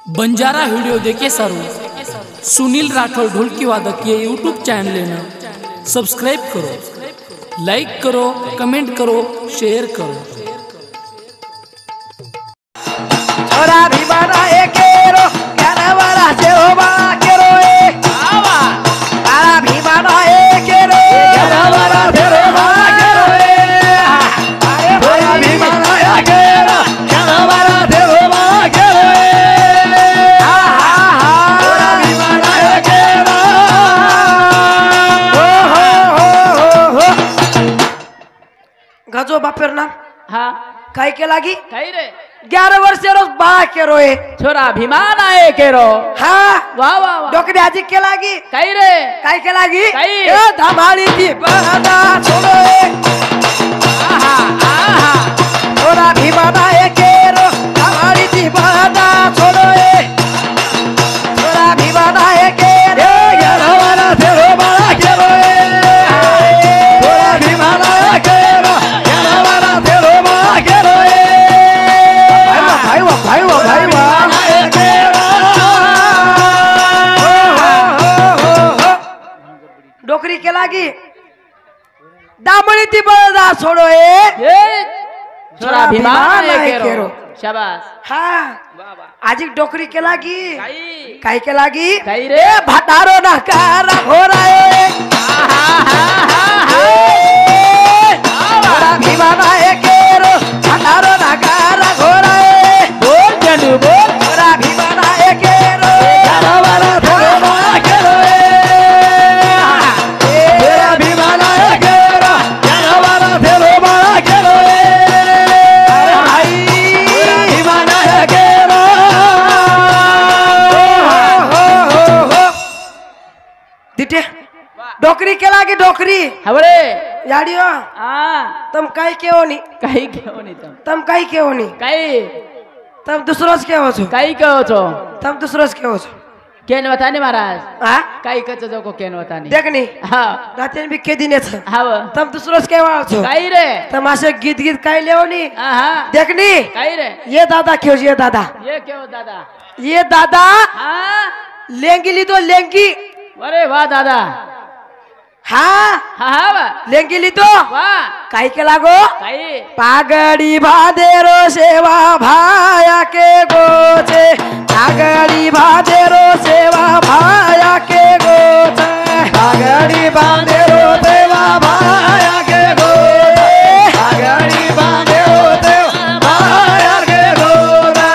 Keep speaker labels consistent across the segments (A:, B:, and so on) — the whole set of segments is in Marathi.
A: बंजारा वीडियो देखे सारू सुनील राठौर ढोलकी वादक ये यूट्यूब चैनल लेना सब्सक्राइब करो, लाइक करो, कमेंट करो, शेयर करो।
B: छोरा भी बना एकेरो करवरा से होबा केरो ए आवा तारा भी बना एकेरो करवरा से होबा केरो ए अरे छोरा भी बना एकेरो करवरा से होबा केरो ए हा हा हा छोरा भी बना एकेरो हो गजो बापेर नाम
C: हाँ
B: काय के लागी
C: काही रे
B: 11 वर्ष रोज बा केरो ए
C: छोरा भीमान आहे केरो
B: हाँ
C: वाह वाह वाह
B: डोकरी आजी के लागी
C: काही रे
B: काय के लागी
C: काही
B: ए धमाली थी बना छोड़ो ए
C: आहा आहा
B: छोरा भी बना ए केरो धमाली थी बना छोड़ो ए छोरा भी बना ए केरो गरवाना फेरो बना केरो ए छोरा भी बना ए केरो गरवाना फेरो बना केरो ए भाई डोकरी के लागी दामनी ती बड़ा छोड़ो ए
C: छोरा भीमान आहे केरो शाबाश
B: हाँ
C: वाह वाह
B: आज डोकरी के लागी
C: काही
B: काय के लागी
C: काही रे
B: भटारो ना कारा घोरा ए छोरा भीमाना ए केरो भटारो ना कारा घोरा ए
C: बोल चंदू बोल
B: छोरा भीमाना ए केरो गरवाना फेरो केरो ए छोरा भीमाना ए केरो गरवाना फेरो केरो ए अरे भाई छोरा भीमाना ए केरो हो दिटे डोकरी के लागी डोकरी
C: हवरे
B: याडियो
C: हां
B: तुम काय के होनी
C: काही केहो नाही
B: तुम काय के होनी
C: काही
B: तुम दूसरोज के हो छो
C: काही केहो छो
B: तुम दूसरोज के हो छो
C: केन वताने महाराज
B: हाँ
C: काही कच जो को केन वताने
B: देखनी
C: हां
B: रातेन भी के दिने छ
C: हाव
B: तुम दूसरोज के हो छो
C: काही रे
B: तुम असे गीत गीत काय लेवनी
C: हां
B: देखनी
C: काही रे
B: ये दादा क्यों ये दादा
C: ये केहो दादा
B: ये दादा
C: हां
B: लेंगी ली तो लेंगी
C: अरे वाह दादा
B: हाँ
C: हां
B: लेंगी ली तो
C: वाह
B: काय के लागो
C: काही
B: पागड़ी भादेरो सेवा भाया के गोचे पागड़ी भादेरो सेवा भाया के गोचे पागड़ी भादेरो सेवा भाया के गोचे पागड़ी भादेरो सेवा भाया के गोचे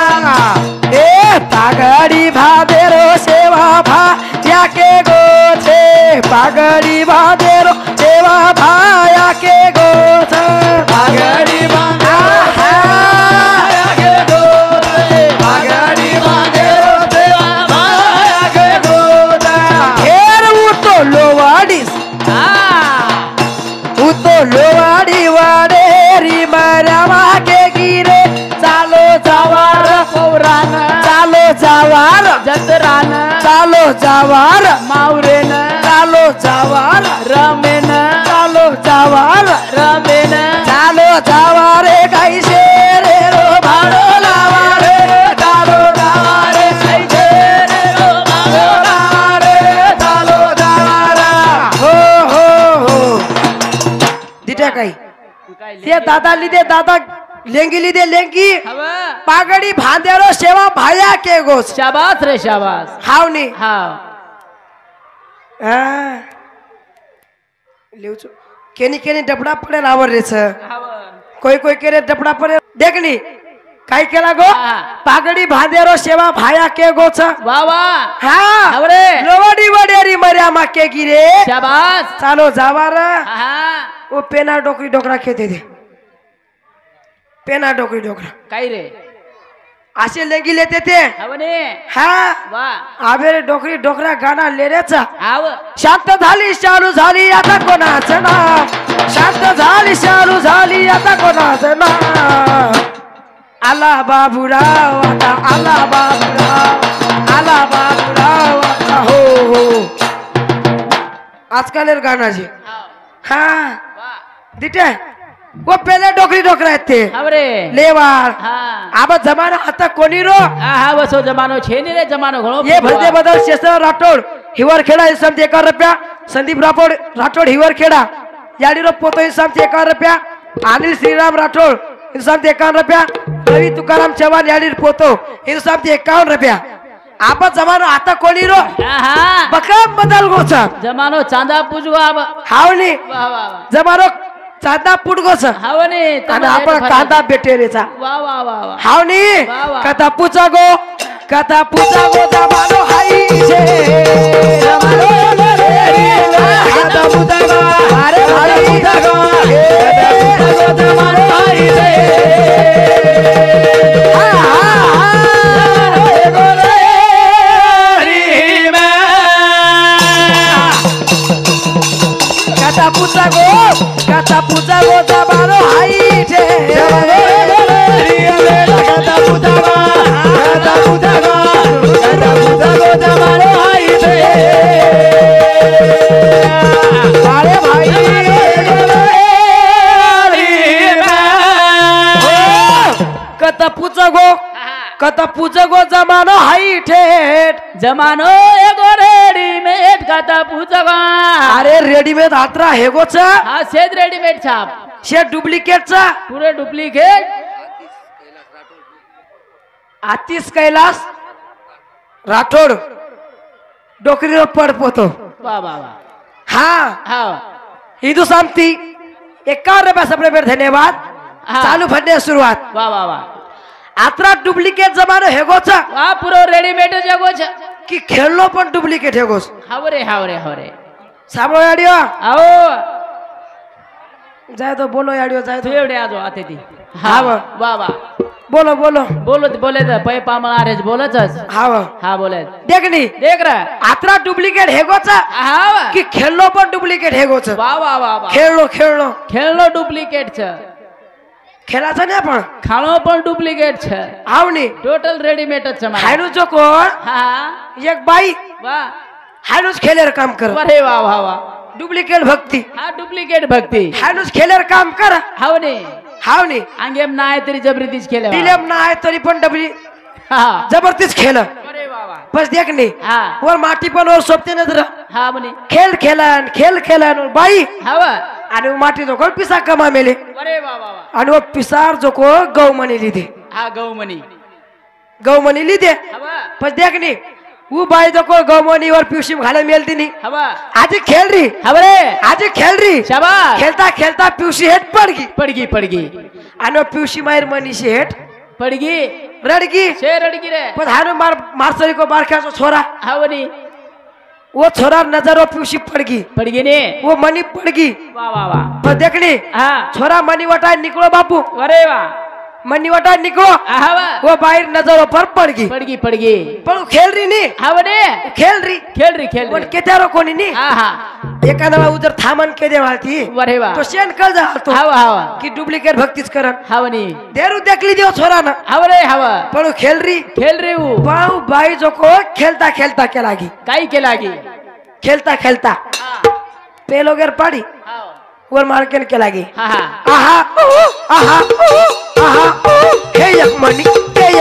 B: ए पागड़ी भादेरो सेवा भाया के गोचे पागड़ी भादेरो सेवा भाया के गोचे पागड़ी भाया के गोचे पागड़ी भादेरो सेवा भाया के गोचे घेर उतो लोवाडी उतो लोवाडी वाडेरी मरावा के गिरे चालो जवार
C: पौरान
B: चालो जवार
C: जतरान
B: चालो जवार
C: मावरेन
B: चालो जवार
C: रमेन
B: चालो जवार
C: रमेन
B: चालो जवारे कैसे रे रो भाड़ो लावारे चालो जवारे कैसे रे रो भाड़ो लावारे चालो जवारा हो दिटा काही ते दादा लिदे दादा लेंगी लिदे लेंगी
C: हवा
B: पागडी भांदेरो सेवा भाया के गोस
C: शाबास रे शाबास
B: हावनी
C: हां
B: लिवचो केनी केनी डबडा पडे लावर रे छ
C: हवा
B: कोई कोई केरे डबडा पडे देखनी काय केला गो
C: हा.
B: पागडी भांदेरो सेवा भाया के गोछ
C: वाह वाह
B: हाँ
C: हवरे
B: लोवडी वडेरी मर्या मा के गिरे
C: शाबास
B: चालो जावार
C: हां
B: वो पेना डोकरी डोकरा खेते दे पेना डोकरी डोकरा
C: काही रे
B: असे लेंगी लेते थे
C: हवने
B: हाँ
C: वाह
B: आबे रे डोकरी डोकरा गाणं लेरेचा
C: आव
B: शांत झाली चालू झाली आता कोणाचं ना शांत झाली चालू झाली आता कोणाचं ना आला बाबूराव आता आला बाबूराव आला बाबूराव आता हो आजकाल गाणं जे
C: हाव
B: हाँ
C: वाह
B: दिटे वो पहले डोकरी डोकरा थे
C: हवरे
B: लेवार
C: हाँ
B: आब जमाना आता कोणी रो
C: હા વસો જમાનો છે ને રે જમાનો ઘણો
B: ये भरते बदल शेषराव राठोड हिवर खेड़ा इसम 1 रुपया संदीप राठोड हिवर खेड़ा याडी रो पोतो इसम 1 रुपया अनिल श्रीराम राठोड इसम 51 रुपया रवि तुकाराम चव्हाण याडी पोतो इसम 51 रुपया आप जमानो आता कोणी रो
C: હા હા
B: बकम बदल गोचा
C: જમાનો ચાંદા પૂજવા આવ
B: हावनी
C: વાહ વાહ વાહ
B: जमानो चांदा पुट गोचा
C: હાવને
B: आणि आपण कांदा बेटेरेचा
C: વાહ वाह वाह वाह
B: हावनी
C: वाह, वाह.
B: कथा पुचा गो जमानो हाई छे जमानो कथा पुचा गो अरे भाई पुचा गो जमानो हाई छे हा कथा पुचा गो जमानो हाई छे कथा पुचा गो जमानो हाई छे अरे भाई कथा पुचा गो जमानो हाई ठेठ
C: जमानो एगो रेडीमेड खाता पूजवा
B: अरे रेडीमेड हात्रा हे गोचा
C: हा सेद रेडीमेड छाप
B: शे डुप्लिकेटचा
C: पुरे डुप्लिकेट
B: आतिश कैलास राठोड डोकरीवर पडपोतो
C: वाह वाह वाह
B: हाँ
C: हा
B: हिंदू सामती 51 रुपया सपने पेड़ धन्यवाद
C: हाँ.
B: चालू फंडे सुरुवात
C: वाह वाह वाह
B: आत्रा डुप्लिकेट जमानो हेगोचा
C: वाह पुरो रेडीमेड जगो छ
B: की खेळलो पण डुप्लिकेट हेगोस
C: हावरे हावरे हावरे
B: साबळो याडियो
C: आओ
B: जाय तो बोलो याडियो जाय तो
C: एवढे आजो आते ती
B: हा वा.
C: वाह वाह
B: बोलो बोलो
C: बोले तर पै पामणार बोलतच
B: हा वा.
C: हा बोले
B: देखनी
C: देख रहा
B: आत्रा डुप्लिकेट हेगोचा
C: हा वाह
B: की खेळलो पण डुप्लिकेट हेगोच
C: वाह वाह वाह वाह
B: खेळलो
C: खेळलो डुप्लिकेट छ
B: खेळाचा नाही पण
C: खाणो पण डुप्लिकेट छ
B: आवनी
C: टोटल रेडीमेड छ मारा
B: हायनु जो कोण
C: हा
B: एक बाई
C: वाह
B: हायनुच खेळेर काम कर
C: अरे वाह वाह वाह
B: डुप्लिकेट भक्ती
C: हा डुप्लिकेट भक्ती
B: हायनुच खेळेर काम कर
C: हावने
B: हावनी
C: अंगेम नाय तरी जबरदस्ती केले
B: दिलेम ना आहे तरी पण डबली
C: हा
B: जबरदस्त खेळ
C: अरे वाह वाह
B: बस देखनी
C: हा
B: वर माटी पण वर सोबते नजर
C: हा म्हणे
B: खेळ खेळन बाई
C: हवा
B: आणि माटी जो कोण पिसा कमा मेले
C: अरे वाह वाह वाह
B: आणि वो पिसार जो को गौ मनी लिदे
C: हा गौमनी
B: गौ मनी लिदे
C: हवा
B: बस देखनी वो बाई जो को गौ मनी वर पिवशीम घाले मेलती नी
C: हवा
B: आज खेळ री
C: हवरे
B: आज खेळ री
C: शाबाश
B: खेळता खेळता पिवशी हेट पडगी
C: पडगी
B: आणि वो पिवशी मायर मनीशी हेट
C: पडगी
B: रडगी
C: शे रडगी रे
B: पण हानु मारसरी को बारख्याचो छोरा
C: हावनी
B: वो छोरा नजर वो पिवशी पडगी
C: पडगी ने
B: वो मनी पडगी
C: वाह वाह वाह
B: पण देखनी
C: हा
B: छोरा मनी वटाय निकलो बापू
C: अरे वाह
B: मनी वटाय निकलो
C: हवा
B: वो बाहेर नजर पर पडगी
C: पडगी
B: पण वो खेळ री नी
C: हावने
B: खेळ री
C: खेळ रे
B: पण केत्यारो कोणी नी
C: हा हा
B: एखादा उजर थामन के दे वाळती
C: अरे वाह
B: तो शेण कळ जा तो
C: हवा
B: की डुप्लिकेट भक्तीच करन
C: हावनी
B: देरू देखली देव छोरा ना
C: हवरे हवा
B: पण वो खेळ री
C: खेळ रे वो
B: पाऊ बाई जो को खेळता खेळता के लागी
C: काय केला की
B: खेळता पेलो गेर पाडी वर मार्केन के लागी
C: हा हा
B: आहा आहा आहा हे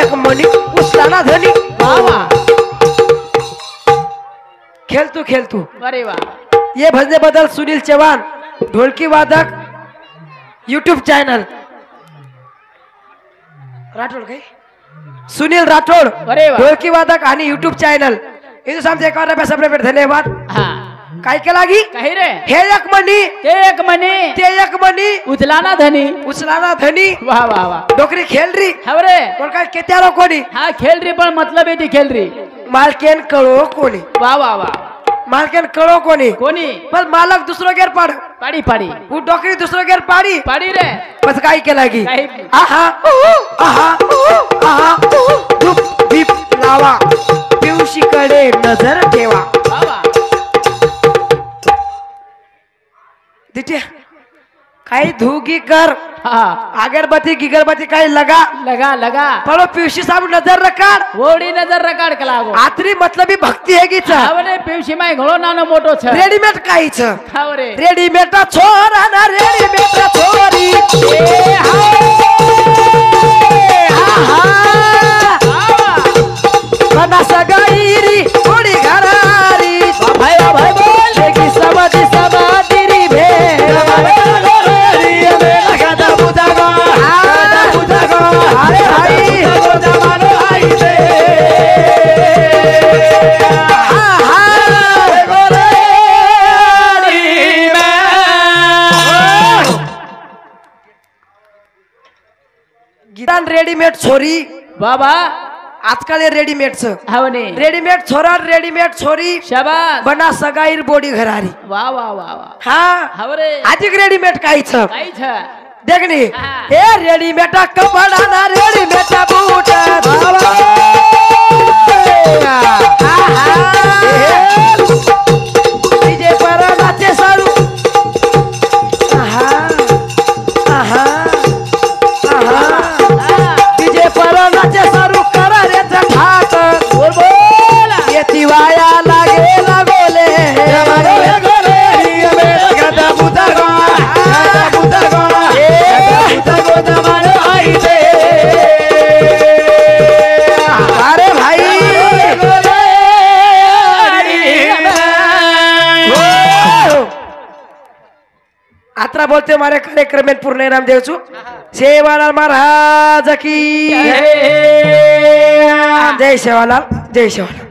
B: एक मनी उसला ना धनी
C: वाह वाह
B: खेल तू
C: अरे वाह
B: ये भजने बदल सुनील चव्हाण ढोलकी वादक यूट्यूब चैनल राठोड काय सुनील राठोड
C: अरे वाह
B: ढोलकी वादक आणि यूट्यूब चॅनल इथं सामने 51 रुपया सपने पेट धन्यवाद
C: हा
B: काय के लागी
C: काही रे
B: हे एक मनी
C: ते एक मनी
B: ते एक मनी
C: उचला ना धनी
B: उचला ना धनी
C: वाह वाह वाह
B: डोकरी खेळ री
C: हवरे
B: पण काय केत्यारो कोणी
C: हा खेळ रे पण मतलब आहे ती खेळ रे
B: मालकेन कळो कोणी
C: वाह वाह वाह
B: मालकेन कळो कोणी
C: कोणी
B: पण मालक दुसरो गेर पाड
C: पाडी
B: वो डोकरी दुसरो गेर पाडी
C: रे
B: बस काय के लागी
C: काही
B: आहा आहा आहा धूप दीप लावा पिवशी कडे नजर ठेवा
C: वाह वाह
B: दिटे काही धुगी कर
C: हाँ
B: अगरबत्ती गिगरबत्ती कहीं लगा
C: लगा लगा
B: पढ़ो पीयूषी साहब नजर रखाड़
C: वोड़ी नजर रकाड़ कलागो
B: आतरी मतलब ही भक्ति है की
C: आवरे पीवशी माय घणो नानो मोटो छे
B: रेडीमेड काई छ
C: आवरे
B: रेडीमेड छोरा ना रेडीमेड छोरी ए बना सगाईरी थोड़ी घरारी
C: भाई भाई बोल
B: लेकी समाधि समाधि री भेड़ अरे भाई जमानो आई दे गीतान रेडीमेड छोरी
C: बाबा
B: आजकाल हे रेडीमेड छ
C: आवने
B: रेडीमेड छोरा रेडीमेड छोरी
C: शाबाश
B: बना सगाईर बोडी घरारी
C: वाह वाह वाह वाह
B: हाँ
C: आवरे
B: आजिक रेडीमेड काई छ
C: काई छ
B: देखनी
C: हाँ।
B: ए रेडीमेड कपड़ा ना रेडीमेड बूट डीजे पर नाचे सारू डीजे पर नाचे सारू करा रे ठाट
C: बोल बोल
B: ये तिवाया लागे लगोले अरे भाई आत्रा बोलते हमारे कार्यक्रम में पूर्ण नाम देव छु सेवालाल महाराज की जय सेवालाल जय सेवालाल